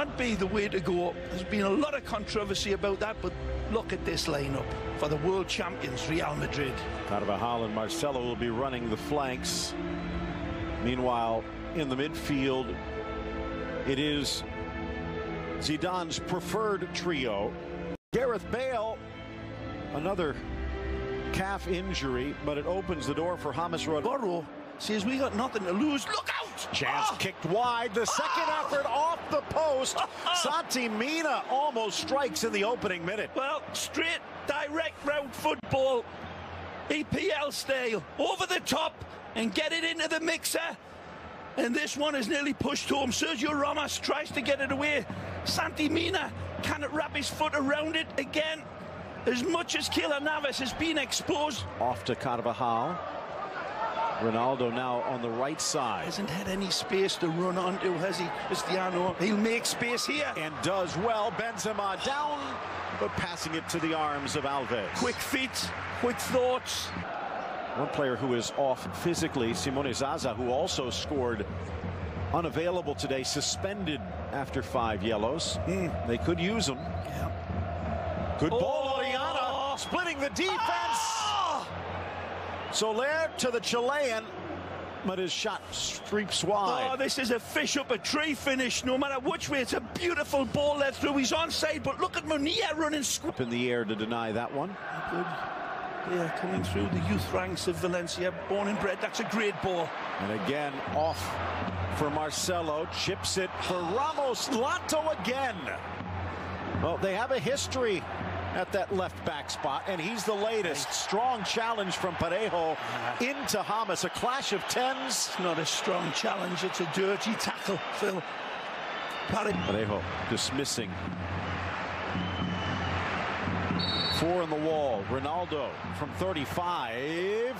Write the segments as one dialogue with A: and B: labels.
A: not be the way to go. There's been a lot of controversy about that, but look at this lineup for the world champions, Real Madrid.
B: Carvajal and Marcelo will be running the flanks. Meanwhile, in the midfield, it is Zidane's preferred trio. Gareth Bale, another calf injury, but it opens the door for James Rodríguez.
A: Says we got nothing to lose. Look out!
B: Chance kicked wide. The second effort off the post. Santi Mina almost strikes in the opening minute.
A: Well, straight, direct route football, EPL style, over the top and get it into the mixer. And this one is nearly pushed home. Sergio Ramos tries to get it away. Santi Mina cannot wrap his foot around it again. As much as Keylor Navas has been exposed.
B: Off to Carvajal. Ronaldo now on the right side.
A: Hasn't had any space to run onto, has he, Cristiano? He'll make space here.
B: And does well. Benzema down, but passing it to the arms of Alves.
A: Quick feet, quick thoughts.
B: One player who is off physically, Simone Zaza, who also scored, unavailable today, suspended after 5 yellows. They could use him.
A: Yeah.
B: Good ball, Oriana, splitting the defense. Soler to the Chilean, but his shot streaks wide.
A: Oh, this is a fish up a tree finish, no matter which way. It's a beautiful ball led through. He's onside, but look at Munir running.
B: Up in the air to deny that one.
A: Good. Yeah, coming through the youth ranks of Valencia, born and bred. That's a great ball.
B: And again, off for Marcelo. Chips it for Ramos. Lato again. Well, they have a history at that left back spot, and he's the latest. Strong challenge from Parejo into James. A clash of tens.
A: It's not a strong challenge, it's a dirty tackle, Phil.
B: Parejo dismissing. 4 on the wall. Ronaldo from 35.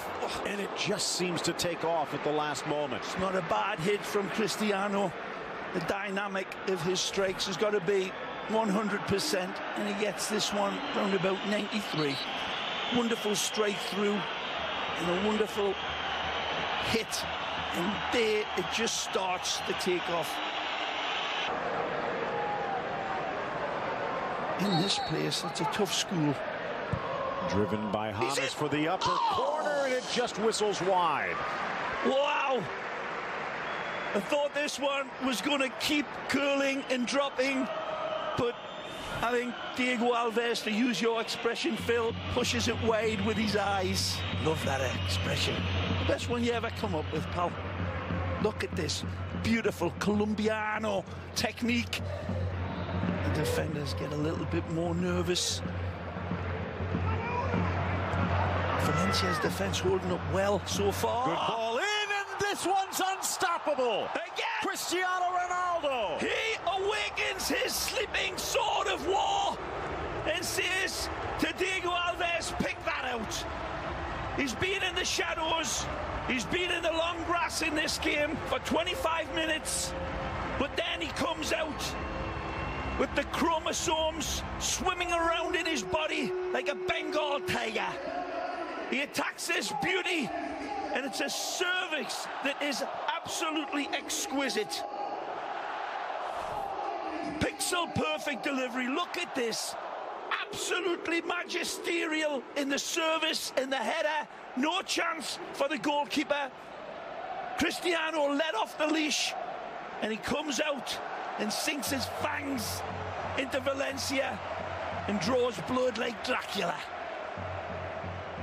B: And it just seems to take off at the last moment.
A: It's not a bad hit from Cristiano. The dynamic of his strikes has got to be 100%, and he gets this one round about 93. Wonderful strike through and a wonderful hit, and there it just starts to take off. In this place, it's a tough school.
B: Driven by James for the upper corner, and it just whistles wide.
A: Wow! I thought this one was going to keep curling and dropping, but I think Diego Alves, to use your expression, Phil, pushes it wide with his eyes. Love that expression. Best one you ever come up with, pal. Look at this. Beautiful Colombiano technique. The defenders get a little bit more nervous. Valencia's defense holding up well so far.
B: Good ball in, and this one's unstoppable.
A: Again!
B: Cristiano Ronaldo.
A: He awakens his sleeping sword of war and says to Diego Alves, pick that out. He's been in the shadows. He's been in the long grass in this game for 25 minutes. But then he comes out with the chromosomes swimming around in his body like a Bengal tiger. He attacks this beauty, and it's a service that is absolutely exquisite. Pixel perfect delivery. Look at this. Absolutely magisterial in the service, in the header. No chance for the goalkeeper. Cristiano let off the leash, and he comes out and sinks his fangs into Valencia and draws blood like Dracula.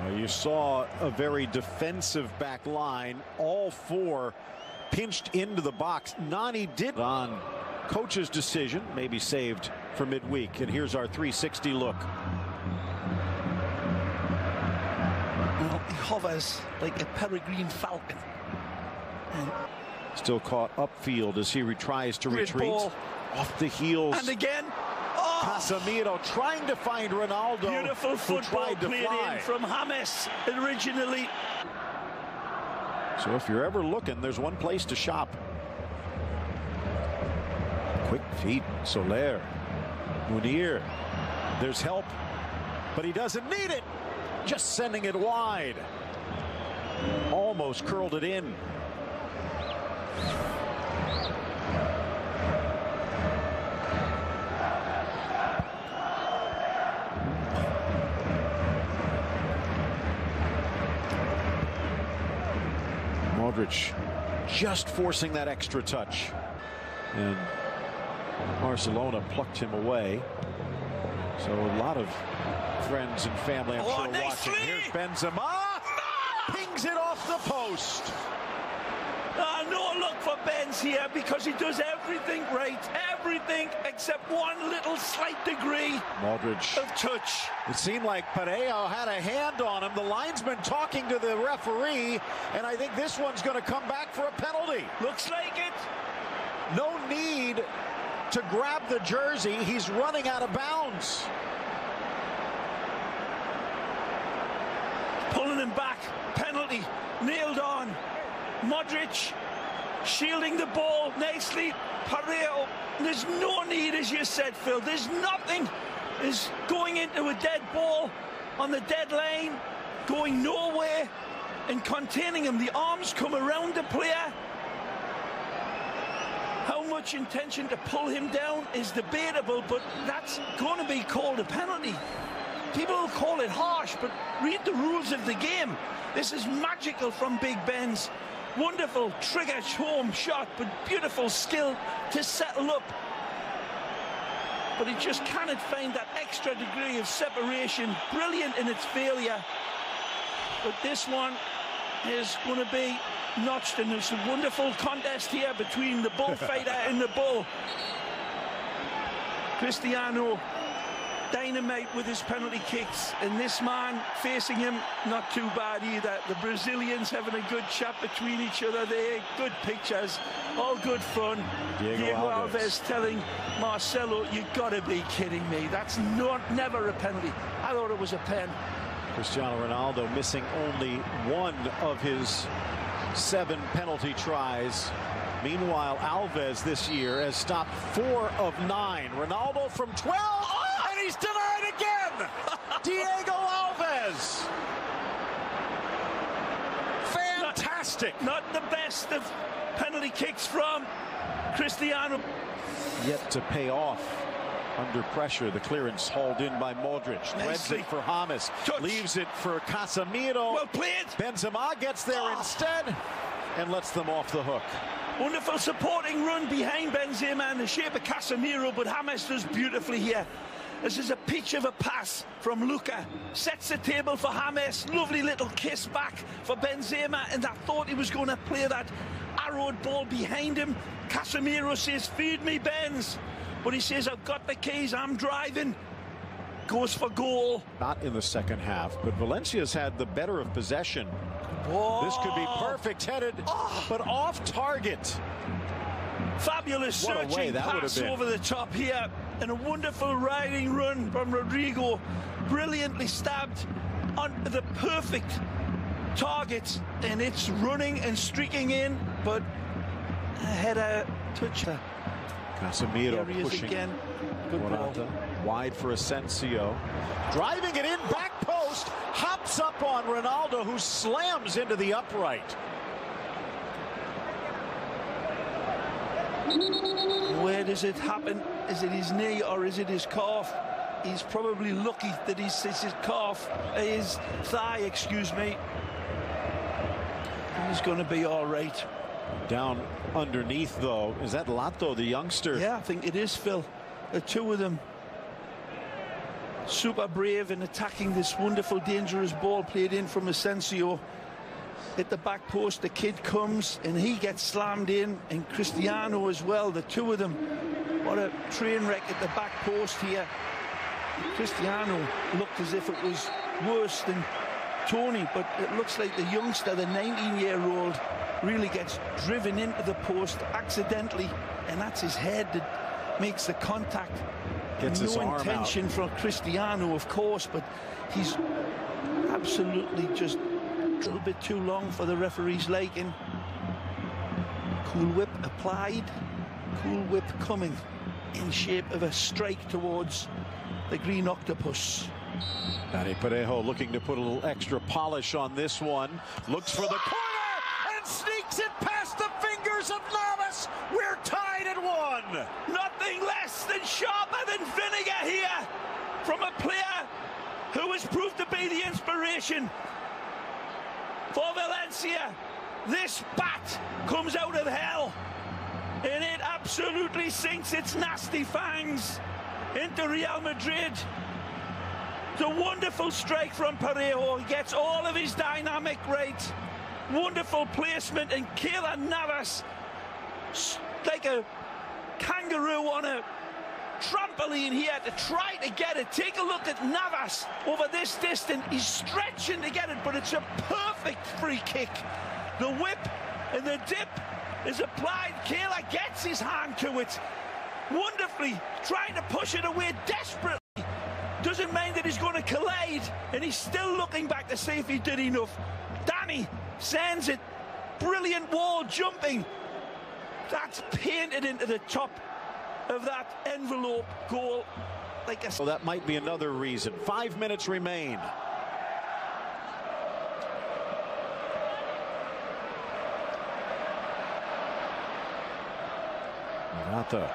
B: Well, you saw a very defensive back line. All 4 pinched into the box. Nani did on coach's decision, maybe saved for midweek. And here's our 360 look.
A: Well, he hovers like a peregrine falcon. And
B: still caught upfield as he tries to retreat.
A: Ball.
B: Off the heels.
A: And again.
B: Casemiro trying to find Ronaldo.
A: Beautiful football played in from James originally.
B: So if you're ever looking, there's one place to shop. Quick feet, Soler, Munir. There's help, but he doesn't need it. Just sending it wide. Almost curled it in. Modric just forcing that extra touch. And Barcelona plucked him away. So a lot of friends and family, I'm sure, watching. Here's Benzema. Pings it off the post.
A: No look for Benz here because he does everything right. Everything except one little slight degree
B: Modric
A: of touch.
B: It seemed like Parejo had a hand on him. The linesman talking to the referee, and I think this one's going to come back for a penalty.
A: Looks like it.
B: No need to grab the jersey. He's running out of bounds.
A: Pulling him back. Penalty. Nailed on. Modric shielding the ball nicely. Parejo. There's no need, as you said, Phil. There's nothing. Is going into a dead ball on the dead line, going nowhere and containing him. The arms come around the player. How much intention to pull him down is debatable, but that's going to be called a penalty. People will call it harsh, but read the rules of the game. This is magical from Big Ben's. Wonderful trigger home shot, but beautiful skill to settle up. But he just cannot find that extra degree of separation. Brilliant in its failure. But this one is going to be notched, and there's a wonderful contest here between the bullfighter and the bull. Cristiano, dynamite with his penalty kicks, and this man facing him, not too bad either. The Brazilians having a good chat between each other there. Good pictures, all good fun. Diego Alves telling Marcelo, you gotta be kidding me. That's never a penalty. I thought it was a pen.
B: Cristiano Ronaldo missing only one of his 7 penalty tries. Meanwhile, Alves this year has stopped 4 of 9. Ronaldo from 12, and he's denied again! Diego Alves! Fantastic!
A: Not the best of penalty kicks from Cristiano.
B: Yet to pay off under pressure. The clearance hauled in by Modric. Threads it for James.
A: Touch.
B: Leaves it for Casemiro.
A: Well played.
B: Benzema gets there instead and lets them off the hook.
A: Wonderful supporting run behind Benzema in the shape of Casemiro, but James does beautifully here. This is a pitch of a pass from Luka. Sets the table for James. Lovely little kiss back for Benzema, and I thought he was going to play that arrowed ball behind him. Casemiro says, feed me, Benz. But he says, I've got the keys, I'm driving. Goes for goal.
B: Not in the second half, but Valencia's had the better of possession.
A: Whoa.
B: This could be perfect headed, but off target.
A: Fabulous searching pass over the top here, and a wonderful riding run from Rodrigo. Brilliantly stabbed on the perfect target, and it's running and streaking in, but a header touch.
B: Casemiro pushing
A: again. Good
B: Morata.
A: ball.
B: Wide for Asensio. Driving it in, back post, hops up on Ronaldo, who slams into the upright.
A: Where does it happen? Is it his knee or is it his calf? He's probably lucky that it's his calf, his thigh, excuse me. He's going to be all right.
B: Down underneath, though, is that Lato, the youngster?
A: Yeah, I think it is, Phil. The two of them super brave in attacking this wonderful, dangerous ball played in from Asensio. At the back post, the kid comes and he gets slammed in, and Cristiano as well. The two of them, what a train wreck at the back post here. Cristiano looked as if it was worse than Tony, but it looks like the youngster, the 19-year-old, really gets driven into the post accidentally, and that's his head that makes the contact.
B: Gets his arm out.
A: No intention from Cristiano, of course, but he's absolutely just a little bit too long for the referee's liking. Cool whip applied, cool whip coming in shape of a strike towards the green octopus.
B: Dani Parejo looking to put a little extra polish on this one. Looks for the corner and sneaks it past the fingers of Navas. We're tied at 1.
A: Nothing less than sharper than vinegar here from a player who has proved to be the inspiration for Valencia. This bat comes out of hell, and it absolutely sinks its nasty fangs into Real Madrid. It's a wonderful strike from Parejo. He gets all of his dynamic right. Wonderful placement, and Keylor Navas, like a kangaroo on a trampoline here to try to get it. Take a look at Navas over this distance. He's stretching to get it, but it's a perfect free kick. The whip and the dip is applied. Keylor gets his hand to it wonderfully, trying to push it away desperately. Doesn't mind that he's going to collide, and he's still looking back to see if he did enough. Danny sends it. Brilliant wall jumping. That's painted into the top of that envelope goal. Like a...
B: So that might be another reason. 5 minutes remain. Morata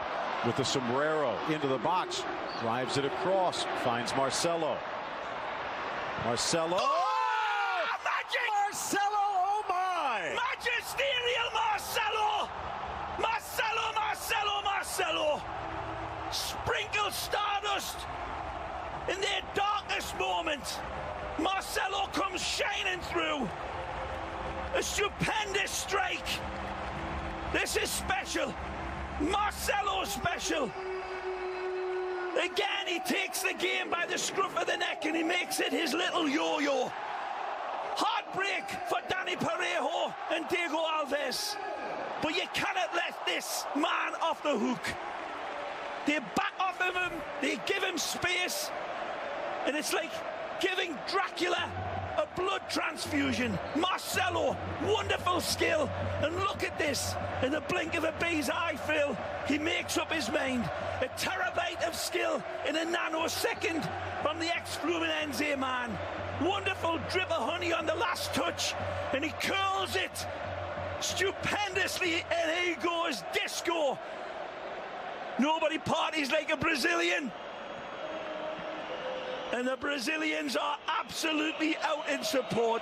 B: with the sombrero into the box, drives it across, finds Marcelo. Marcelo.
A: Oh, magic!
B: Marcelo, oh my!
A: Magisterial Marcelo! Marcelo, Marcelo, Marcelo! Sprinkle stardust in their darkest moment. Marcelo comes shining through. A stupendous strike. This is special. Marcelo special. Again, he takes the game by the scruff of the neck and he makes it his little yo-yo. Heartbreak for Dani Parejo and Diego Alves. But you cannot let this man off the hook. They back off of him, they give him space, and it's like giving Dracula a blood transfusion. Marcelo, wonderful skill, and look at this. In the blink of a bee's eye, Phil, he makes up his mind. A terabyte of skill in a nanosecond from the ex-Fluminense man. Wonderful drip of honey on the last touch, and he curls it stupendously, and he goes disco. Nobody parties like a Brazilian. And the Brazilians are absolutely out in support.